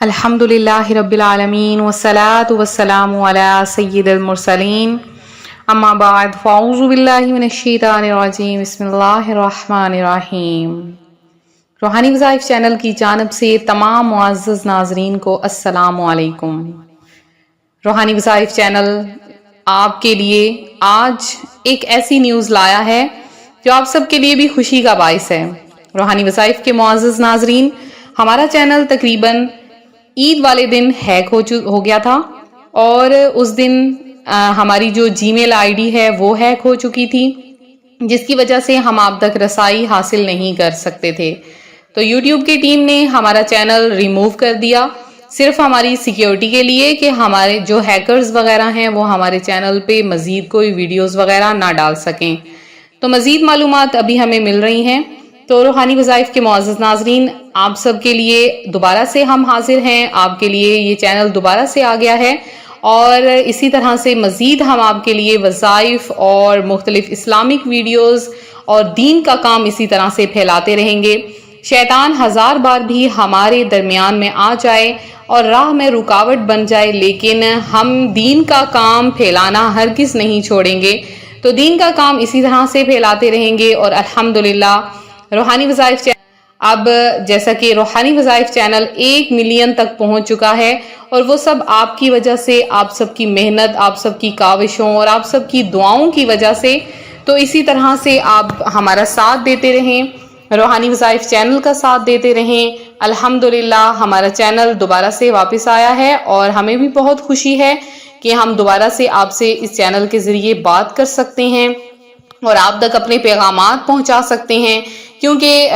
الحمدللہ رب العالمین والصلاة والسلام علی سید المرسلین اما بعد فاعوذ باللہ من الشیطان الرجیم بسم اللہ الرحمن الرحیم۔ روحانی وظائف چینل کی جانب سے تمام معزز ناظرین کو السلام علیکم۔ روحانی وظائف چینل آپ کے لیے آج ایک ایسی نیوز لایا ہے جو آپ سب کے لیے بھی خوشی کا باعث ہے۔ روحانی وظائف کے معزز ناظرین، ہمارا چینل تقریباً عید والے دن ہیک ہو گیا تھا اور اس دن ہماری جو جی میل آئی ڈی ہے وہ ہیک ہو چکی تھی، جس کی وجہ سے ہم آپ تک رسائی حاصل نہیں کر سکتے تھے۔ تو یوٹیوب کی ٹیم نے ہمارا چینل ریموو کر دیا، صرف ہماری سیکیورٹی کے لیے کہ ہمارے جو ہیکرز وغیرہ ہیں وہ ہمارے چینل پہ مزید کوئی ویڈیوز وغیرہ نہ ڈال سکیں۔ تو مزید معلومات ابھی ہمیں مل رہی ہیں۔ تو روحانی وظائف کے معزز ناظرین، آپ سب کے لیے دوبارہ سے ہم حاضر ہیں، آپ کے لیے یہ چینل دوبارہ سے آ گیا ہے اور اسی طرح سے مزید ہم آپ کے لیے وظائف اور مختلف اسلامک ویڈیوز اور دین کا کام اسی طرح سے پھیلاتے رہیں گے۔ شیطان ہزار بار بھی ہمارے درمیان میں آ جائے اور راہ میں رکاوٹ بن جائے، لیکن ہم دین کا کام پھیلانا ہرگز نہیں چھوڑیں گے۔ تو دین کا کام اسی طرح سے پھیلاتے رہیں گے اور الحمدللہ روحانی وظائف چینل اب جیسا کہ روحانی وظائف چینل 1 ملین تک پہنچ چکا ہے، اور وہ سب آپ کی وجہ سے، آپ سب کی محنت، آپ سب کی کاوشوں اور آپ سب کی دعاؤں کی وجہ سے۔ تو اسی طرح سے آپ ہمارا ساتھ دیتے رہیں، روحانی وظائف چینل کا ساتھ دیتے رہیں۔ الحمدللہ ہمارا چینل دوبارہ سے واپس آیا ہے اور ہمیں بھی بہت خوشی ہے کہ ہم دوبارہ سے آپ سے اس چینل کے ذریعے بات کر سکتے ہیں اور آپ تک اپنے پیغامات پہنچا سکتے ہیں، کیونکہ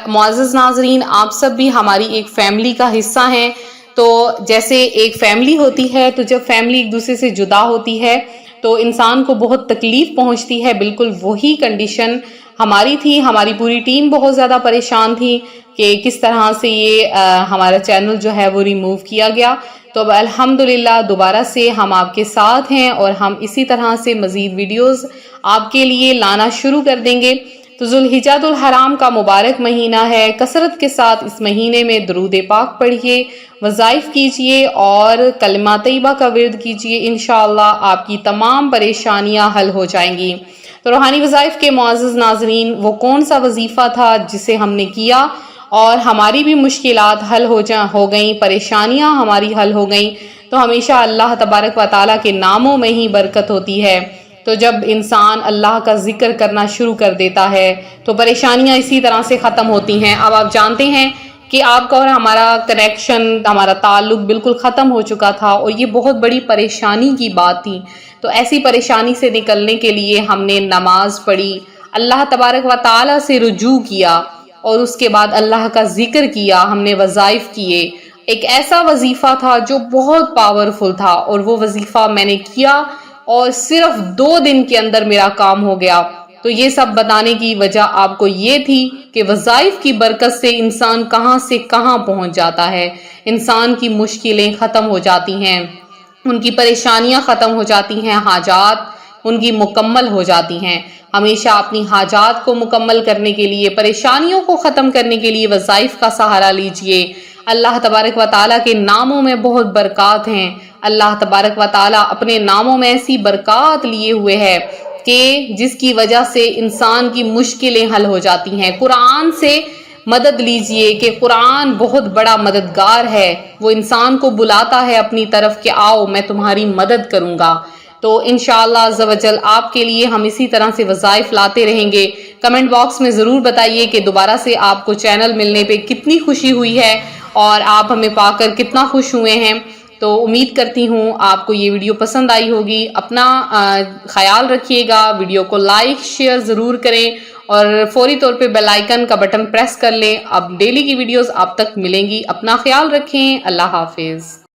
معزز ناظرین، آپ سب بھی ہماری ایک فیملی کا حصہ ہیں۔ تو جیسے ایک فیملی ہوتی ہے، تو جب فیملی ایک دوسرے سے جدا ہوتی ہے تو انسان کو بہت تکلیف پہنچتی ہے۔ بالکل وہی کنڈیشن ہماری تھی، ہماری پوری ٹیم بہت زیادہ پریشان تھی کہ کس طرح سے یہ ہمارا چینل جو ہے وہ ریموو کیا گیا۔ تو اب الحمدللہ دوبارہ سے ہم آپ کے ساتھ ہیں اور ہم اسی طرح سے مزید ویڈیوز آپ کے لیے لانا شروع کر دیں گے۔ تو ذوالحجہ الحرام کا مبارک مہینہ ہے، کثرت کے ساتھ اس مہینے میں درود پاک پڑھیے، وظائف کیجئے اور کلمہ طیبہ کا ورد کیجئے، انشاءاللہ آپ کی تمام پریشانیاں حل ہو جائیں گی۔ تو روحانی وظائف کے معزز ناظرین، وہ کون سا وظیفہ تھا جسے ہم نے کیا اور ہماری بھی مشکلات حل ہو گئیں، پریشانیاں ہماری حل ہو گئیں؟ تو ہمیشہ اللہ تبارک و تعالیٰ کے ناموں میں ہی برکت ہوتی ہے۔ تو جب انسان اللہ کا ذکر کرنا شروع کر دیتا ہے تو پریشانیاں اسی طرح سے ختم ہوتی ہیں۔ اب آپ جانتے ہیں کہ آپ کا اور ہمارا کنیکشن، ہمارا تعلق بالکل ختم ہو چکا تھا اور یہ بہت بڑی پریشانی کی بات تھی۔ تو ایسی پریشانی سے نکلنے کے لیے ہم نے نماز پڑھی، اللہ تبارک و تعالیٰ سے رجوع کیا اور اس کے بعد اللہ کا ذکر کیا، ہم نے وظائف کیے۔ ایک ایسا وظیفہ تھا جو بہت پاورفل تھا اور وہ وظیفہ میں نے کیا اور صرف 2 دن کے اندر میرا کام ہو گیا۔ تو یہ سب بتانے کی وجہ آپ کو یہ تھی کہ وظائف کی برکت سے انسان کہاں سے کہاں پہنچ جاتا ہے، انسان کی مشکلیں ختم ہو جاتی ہیں، ان کی پریشانیاں ختم ہو جاتی ہیں، حاجات ان کی مکمل ہو جاتی ہیں۔ ہمیشہ اپنی حاجات کو مکمل کرنے کے لیے، پریشانیوں کو ختم کرنے کے لیے وظائف کا سہارا لیجئے۔ اللہ تبارک و تعالیٰ کے ناموں میں بہت برکات ہیں۔ اللہ تبارک و تعالیٰ اپنے ناموں میں ایسی برکات لیے ہوئے ہے کہ جس کی وجہ سے انسان کی مشکلیں حل ہو جاتی ہیں۔ قرآن سے مدد لیجئے کہ قرآن بہت بڑا مددگار ہے، وہ انسان کو بلاتا ہے اپنی طرف کہ آؤ میں تمہاری مدد کروں گا۔ تو انشاءاللہ عز و جل آپ کے لیے ہم اسی طرح سے وظائف لاتے رہیں گے۔ کمنٹ باکس میں ضرور بتائیے کہ دوبارہ سے آپ کو چینل ملنے پہ کتنی خوشی ہوئی ہے اور آپ ہمیں پا کر کتنا خوش ہوئے ہیں۔ تو امید کرتی ہوں آپ کو یہ ویڈیو پسند آئی ہوگی۔ اپنا خیال رکھیے گا، ویڈیو کو لائک شیئر ضرور کریں اور فوری طور پہ بیل آئیکن کا بٹن پریس کر لیں۔ اب ڈیلی کی ویڈیوز آپ تک ملیں گی۔ اپنا خیال رکھیں، اللہ حافظ۔